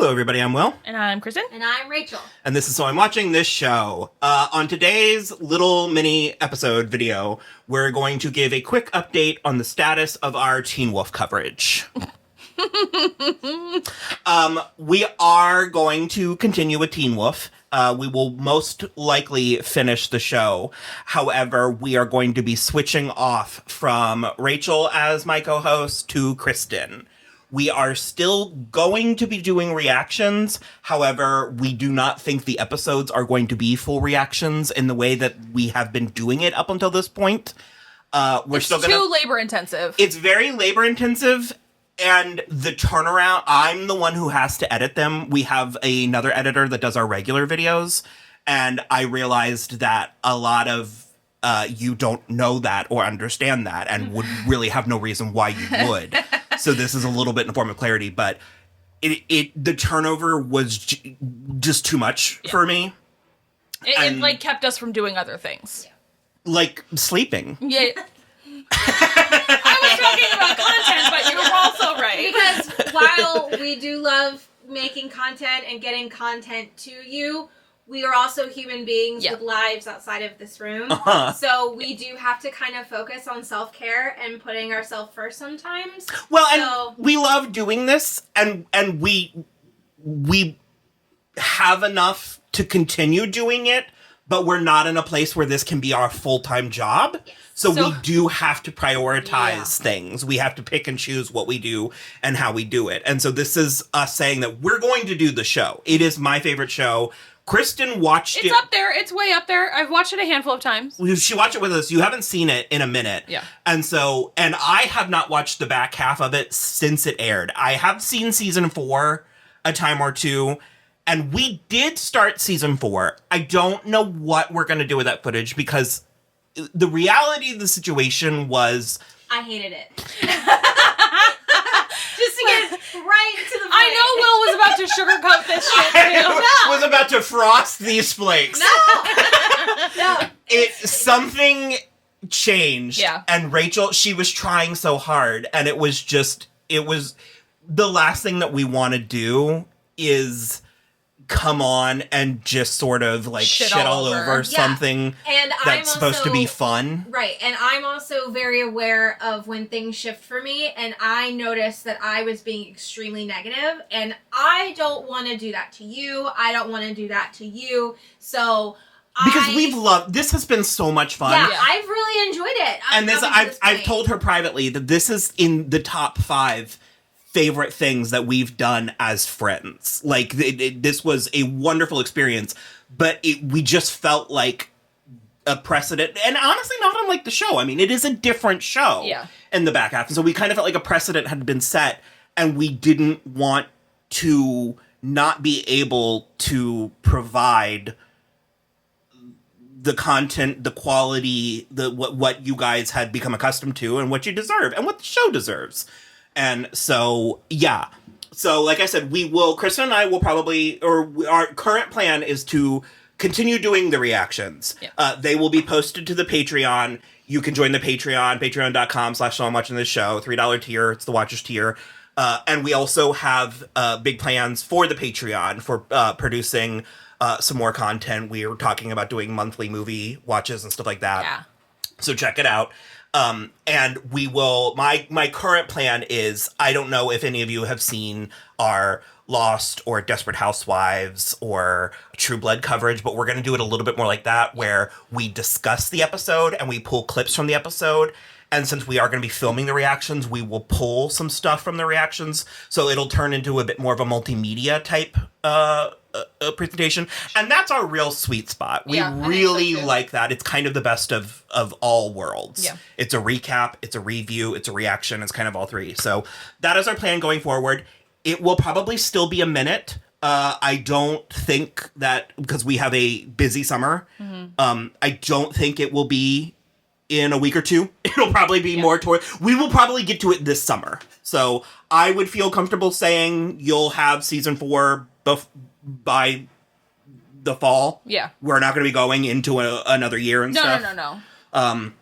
Hello, everybody. I'm Will. And I'm Kristen. And I'm Rachel. And this is So I'm Watching This Show. On today's little mini episode video, we're going to give a quick update on the status of our Teen Wolf coverage. We are going to continue with Teen Wolf. We will most likely finish the show. However, we are going to be switching off from Rachel as my co-host to Kristen. We are still going to be doing reactions. However, we do not think the episodes are going to be full reactions in the way that we have been doing it up until this point. It's too labor intensive. It's very labor intensive. And the turnaround, I'm the one who has to edit them. We have another editor that does our regular videos. And I realized that a lot of you don't know that or understand that and would really have no reason why you would. So this is a little bit in the form of clarity, but the turnover was just too much for me. It like kept us from doing other things. Like sleeping. Yeah. I was talking about content, but you were also right. Because while we do love making content and getting content to you, we are also human beings with lives outside of this room. So we do have to kind of focus on self-care and putting ourselves first sometimes. Well, and we love doing this, and we have enough to continue doing it, but we're not in a place where this can be our full-time job. Yes. So we do have to prioritize things. We have to pick and choose what we do and how we do it. And so this is us saying that we're going to do the show. It is my favorite show. Kristen watched it. It's up there. It's way up there. I've watched it a handful of times. She watched it with us. You haven't seen it in a minute. Yeah. And I have not watched the back half of it since it aired. I have seen season 4 a time or two, and we did start season 4. I don't know what we're going to do with that footage because the reality of the situation was... I hated it. Just to get right to the point. I know Will was about to sugarcoat this shit too. I was about to frost these flakes. No. Something changed. Yeah. And Rachel, she was trying so hard. And it was the last thing that we want to do is come on and just sort of like shit all over something that's supposed to be fun. Right. And I'm also very aware of when things shift for me, and I noticed that I was being extremely negative, and I don't want to do that to you. I don't want to do that to you. So because this has been so much fun. Yeah, I've really enjoyed it. And I've told her privately that this is in the top 5 favorite things that we've done as friends. Like, this was a wonderful experience, but we just felt like a precedent. And honestly, not unlike the show. I mean, it is a different show in the back half. And so we kind of felt like a precedent had been set, and we didn't want to not be able to provide the content, the quality, what you guys had become accustomed to, and what you deserve, and what the show deserves. And so, yeah. So, like I said, Kristen and I will probably, our current plan is to continue doing the reactions. Yeah. They will be posted to the Patreon. You can join the Patreon, patreon.com/soimwatchingthisshow, $3 tier. It's the Watchers tier. And we also have big plans for the Patreon for producing some more content. We are talking about doing monthly movie watches and stuff like that. Yeah. So check it out. And we will, my current plan is, I don't know if any of you have seen our Lost or Desperate Housewives or True Blood coverage, but we're going to do it a little bit more like that, where we discuss the episode and we pull clips from the episode. And since we are going to be filming the reactions, we will pull some stuff from the reactions. So it'll turn into a bit more of a multimedia type presentation. And that's our real sweet spot. We really like that. It's kind of the best of all worlds. Yeah. It's a recap, it's a review, it's a reaction. It's kind of all three. So that is our plan going forward. It will probably still be a minute. I don't think that, because we have a busy summer, I don't think it will be in a week or two. It'll probably be more we will probably get to it this summer. So I would feel comfortable saying you'll have season 4 by the fall. Yeah. We're not going to be going into another year and stuff. No.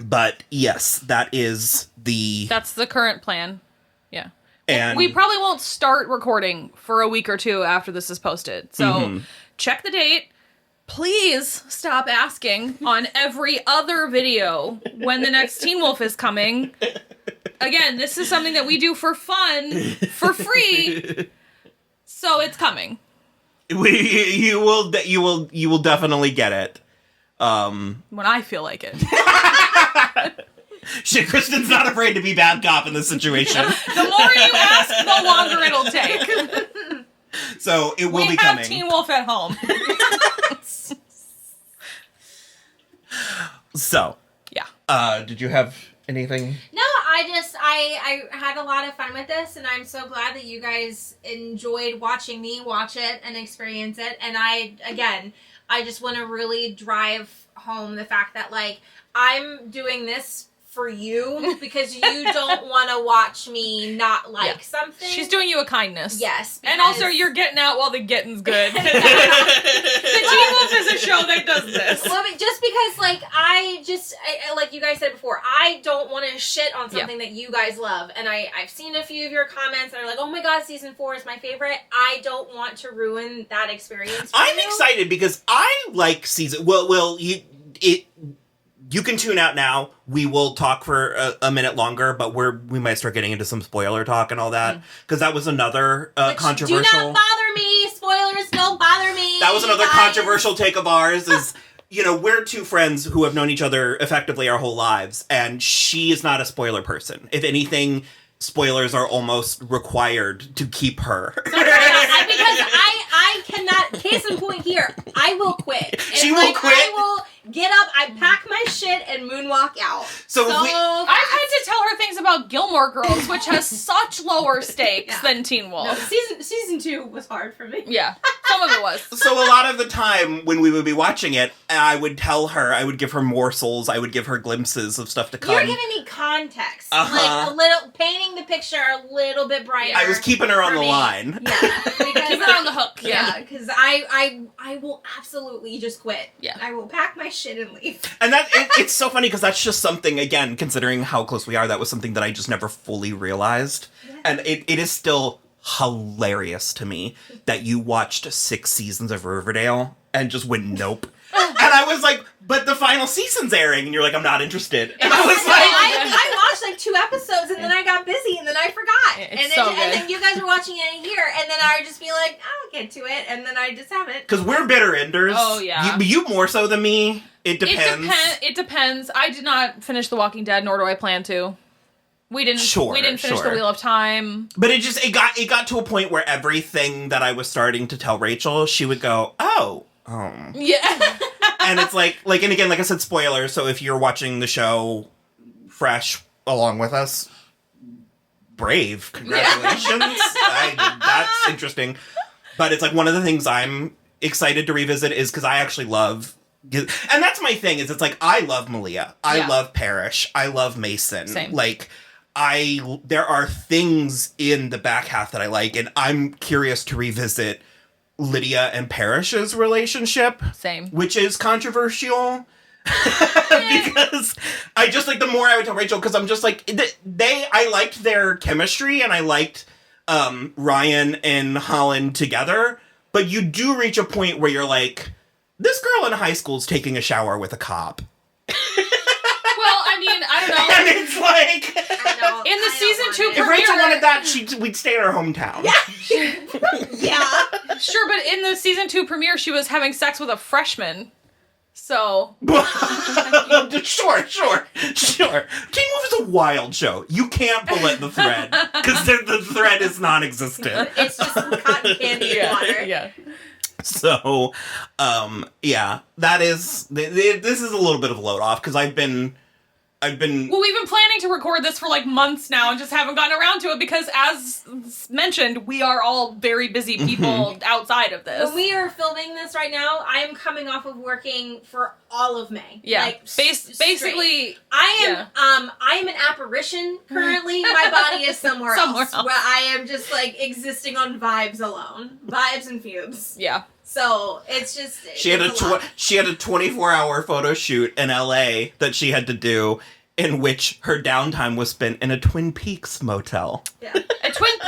But yes, that's the current plan. Yeah. And we probably won't start recording for a week or two after this is posted. So check the date. Please stop asking on every other video when the next Teen Wolf is coming. Again, this is something that we do for fun, for free. So it's coming. You will definitely get it. When I feel like it. Shit, Kristen's not afraid to be bad cop in this situation. The more you ask, the longer it'll take. So it will be coming. We have Teen Wolf at home. So, yeah. Did you have anything? No, I had a lot of fun with this, and I'm so glad that you guys enjoyed watching me watch it and experience it. And I just want to really drive home the fact that, like, I'm doing this for you because you don't want to watch me not like something. She's doing you a kindness. Yes. And also, you're getting out while the getting's good. The Teen Wolf is a show that does this. Well, just because, like, I like you guys said before, I don't want to shit on something that you guys love. And I've seen a few of your comments that are like, oh my god, season 4 is my favorite. I don't want to ruin that experience for I'm you. excited because I like season... Well, you can tune out now. We will talk for a minute longer, but we might start getting into some spoiler talk and all that. Because that was another controversial... Do not bother me! Spoilers don't bother me! That was another guys. controversial take of ours, is... we're two friends who have known each other effectively our whole lives, and she is not a spoiler person. If anything, spoilers are almost required to keep her. Because I cannot, case in point here, I will quit. She will quit? I will get up, I pack my shit, and moonwalk out. So I've had to tell her things about Gilmore Girls, which has such lower stakes than Teen Wolf. No, season 2 was hard for me. Yeah, some of it was. So a lot of the time when we would be watching it, I would tell her, I would give her morsels, I would give her glimpses of stuff to come. You're giving me context. Like, a little, painting the picture a little bit brighter. I was keeping her on the me. line. Yeah. Because Keep her on the hook. Yeah, because I will absolutely just quit. Yeah. I will pack my shit and leave. And it's so funny because that's just something, again, considering how close we are, that was something that I just never fully realized. Yeah. And it is still hilarious to me that you watched 6 seasons of Riverdale and just went nope. And I was like, but the final season's airing, and you're like, I'm not interested. And I was like... I watched like 2 episodes, and then I got busy, and then I forgot. It's so good. And then you guys were watching it here, and then I would just be like, I'll get to it, and then I just haven't. Because we're bitter enders. Oh, yeah. You more so than me. It depends. It depends. I did not finish The Walking Dead, nor do I plan to. We didn't finish The Wheel of Time. But it got to a point where everything that I was starting to tell Rachel, she would go, oh. Yeah. And it's like, and again, like I said, spoilers, so if you're watching the show fresh along with us, brave. Congratulations. That's interesting. But it's like one of the things I'm excited to revisit is because I actually love... And that's my thing, is it's like, I love Malia. I love Parrish. I love Mason. Same. Like, there are things in the back half that I like, and I'm curious to revisit Lydia and Parrish's relationship. Same. Which is controversial. Because I just, like, the more I would tell Rachel, because I'm just like, I liked their chemistry, and I liked Ryan and Holland together, but you do reach a point where you're like, this girl in high school is taking a shower with a cop. Well, I mean, I don't know. And it's like... In the season 2 premiere... If Rachel wanted that, we'd stay in our hometown. Yeah. Sure, but in the season 2 premiere, she was having sex with a freshman. So... Sure. Teen Wolf is a wild show. You can't pull at the thread, because the thread is non-existent. It's just cotton candy water. Yeah. So, that is... This is a little bit of a load off, because I've been... Well, we've been planning to record this for like months now and just haven't gotten around to it because, as mentioned, we are all very busy people outside of this. When we are filming this right now, I am coming off of working for all of May. Yeah. Like, basically... I am an apparition currently. My body is somewhere else. Where I am just, like, existing on vibes alone. Vibes and fumes. Yeah. So, it's just... She had a 24-hour photo shoot in LA that she had to do, in which her downtime was spent in a Twin Peaks motel. Yeah.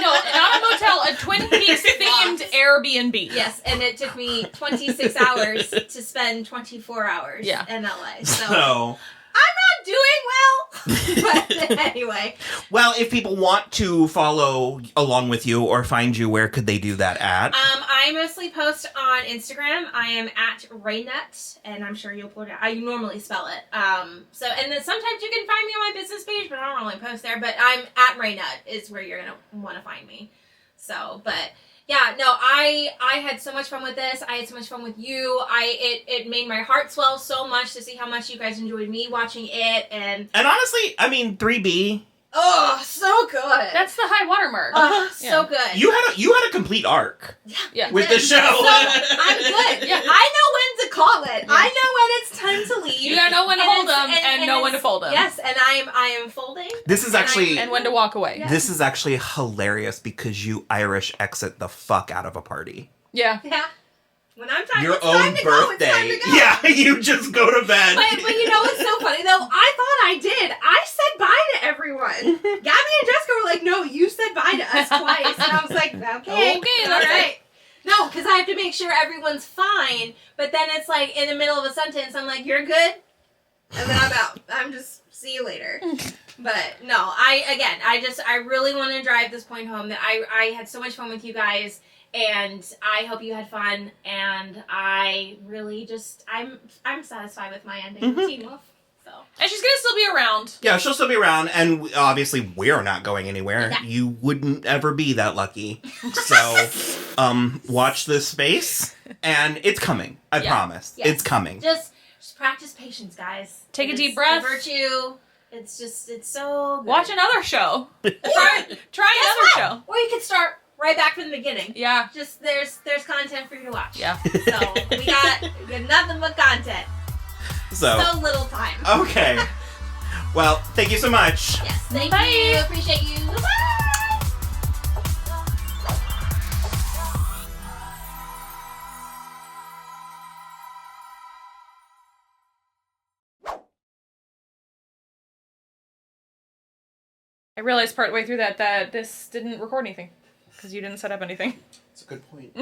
Not a motel, a Twin Peaks themed Airbnb. Yes, and it took me 26 hours to spend 24 hours in LA. So I'm not doing well. But anyway. Well, if people want to follow along with you or find you, where could they do that at? I mostly post on Instagram. I am at Raynut, and I'm sure you'll pull it out. I normally spell it. And then sometimes you can find me on my business page, but I don't really post there. But I'm at Raynut is where you're gonna want to find me. So, but yeah, no, I had so much fun with this. I had so much fun with you. It made my heart swell so much to see how much you guys enjoyed me watching it, and honestly, I mean, 3B. Oh, so good. That's the high watermark. So good. You had a complete arc. Yeah. With the show. So, I'm good. Yeah. I know when to call it. Yeah. I know when it's time to leave. You gotta know when to hold them and know when to fold them. Yes, and I am folding. This is actually and when to walk away. Yes. This is actually hilarious because you Irish exit the fuck out of a party. Yeah. Yeah. When I'm tired, your own birthday. Time to go. Yeah, you just go to bed. But you know what's so funny though? I thought I did. I said bye to everyone. Gabby and Jessica were like, "No, you said bye to us twice," and I was like, "Okay, all right." No, because I have to make sure everyone's fine. But then it's like in the middle of a sentence, I'm like, "You're good," and then I'm out. I'm just see you later. But no, I really want to drive this point home that I had so much fun with you guys. And I hope you had fun, and I really I'm satisfied with my ending with Teen Wolf. So. And she's gonna still be around. Yeah, she'll still be around, and obviously we're not going anywhere. Yeah. You wouldn't ever be that lucky. So, watch this space, and it's coming. I promise. Yes. It's coming. Just practice patience, guys. Take a deep breath. The virtue. It's so good. Watch another show. Try another show. Or you could start right back from the beginning. Yeah. Just there's content for you to watch. Yeah. So we got nothing but content. So little time. Okay. Well, thank you so much. Yes. Thank Bye. you. Appreciate you. Bye. I realized partway through that this didn't record anything because you didn't set up anything. That's a good point.